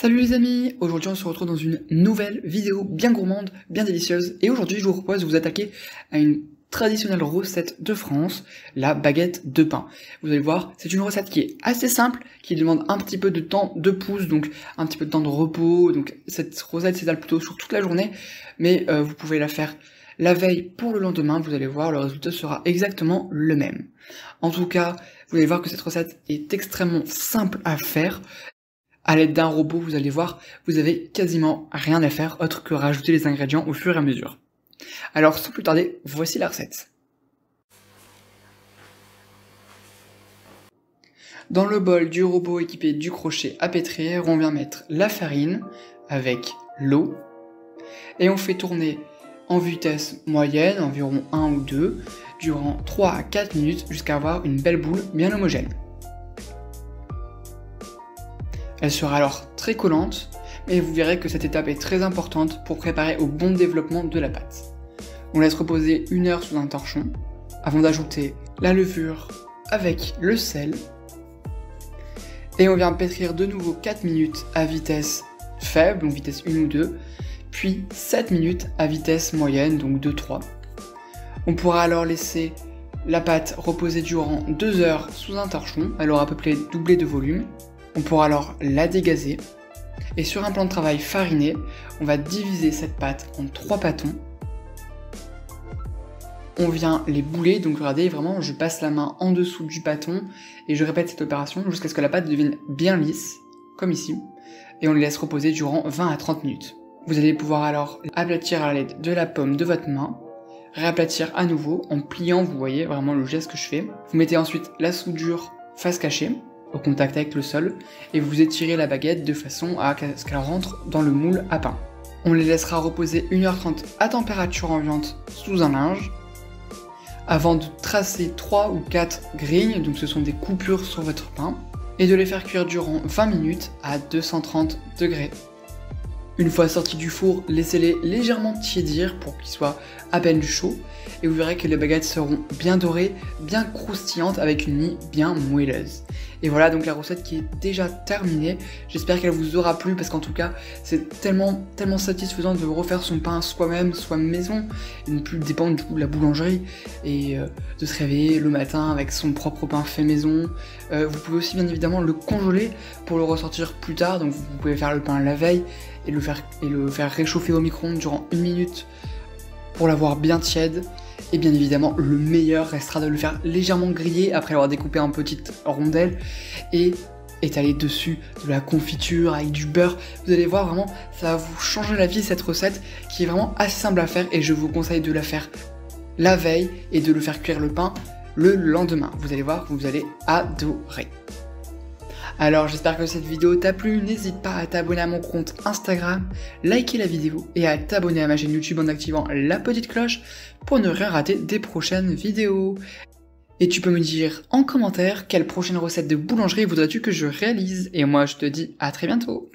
Salut les amis, aujourd'hui on se retrouve dans une nouvelle vidéo bien gourmande, bien délicieuse, et aujourd'hui je vous propose de vous attaquer à une traditionnelle recette de France, la baguette de pain. Vous allez voir, c'est une recette qui est assez simple, qui demande un petit peu de temps de pouce, donc un petit peu de temps de repos, donc cette recette s'étale plutôt sur toute la journée, mais vous pouvez la faire la veille pour le lendemain, vous allez voir, le résultat sera exactement le même. En tout cas, vous allez voir que cette recette est extrêmement simple à faire. À l'aide d'un robot, vous allez voir, vous avez quasiment rien à faire autre que rajouter les ingrédients au fur et à mesure. Alors sans plus tarder, voici la recette. Dans le bol du robot équipé du crochet à pétrir, on vient mettre la farine avec l'eau et on fait tourner en vitesse moyenne, environ 1 ou 2, durant 3 à 4 minutes jusqu'à avoir une belle boule bien homogène. Elle sera alors très collante, mais vous verrez que cette étape est très importante pour préparer au bon développement de la pâte. On laisse reposer 1 heure sous un torchon, avant d'ajouter la levure avec le sel, et on vient pétrir de nouveau 4 minutes à vitesse faible, donc vitesse 1 ou 2, puis 7 minutes à vitesse moyenne, donc 2-3. On pourra alors laisser la pâte reposer durant 2 heures sous un torchon, elle aura à peu près doublé de volume. On pourra alors la dégazer, et sur un plan de travail fariné, on va diviser cette pâte en 3 pâtons. On vient les bouler, donc regardez, vraiment, je passe la main en dessous du pâton, et je répète cette opération jusqu'à ce que la pâte devienne bien lisse, comme ici, et on les laisse reposer durant 20 à 30 minutes. Vous allez pouvoir alors aplatir à l'aide de la paume de votre main, réaplatir à nouveau en pliant, vous voyez vraiment le geste que je fais. Vous mettez ensuite la soudure face cachée, au contact avec le sol, et vous étirez la baguette de façon à ce qu'elle rentre dans le moule à pain. On les laissera reposer 1h30 à température ambiante sous un linge, avant de tracer 3 ou 4 grignes, donc ce sont des coupures sur votre pain, et de les faire cuire durant 20 minutes à 230 degrés. Une fois sortis du four, laissez-les légèrement tiédir pour qu'ils soient à peine chauds, et vous verrez que les baguettes seront bien dorées, bien croustillantes avec une mie bien moelleuse. Et voilà donc la recette qui est déjà terminée. J'espère qu'elle vous aura plu parce qu'en tout cas c'est tellement satisfaisant de refaire son pain soi-même, soit maison, et ne plus dépendre du coup de la boulangerie et de se réveiller le matin avec son propre pain fait maison. Vous pouvez aussi bien évidemment le congeler pour le ressortir plus tard, donc vous pouvez faire le pain la veille et le faire réchauffer au micro-ondes durant 1 minute pour l'avoir bien tiède. Et bien évidemment, le meilleur restera de le faire légèrement griller après l'avoir découpé en petites rondelles et étaler dessus de la confiture avec du beurre. Vous allez voir vraiment, ça va vous changer la vie cette recette qui est vraiment assez simple à faire et je vous conseille de la faire la veille et de le faire cuire le pain le lendemain. Vous allez voir, vous allez adorer. Alors j'espère que cette vidéo t'a plu, n'hésite pas à t'abonner à mon compte Instagram, liker la vidéo et à t'abonner à ma chaîne YouTube en activant la petite cloche pour ne rien rater des prochaines vidéos. Et tu peux me dire en commentaire quelle prochaine recette de boulangerie voudrais-tu que je réalise, et moi je te dis à très bientôt.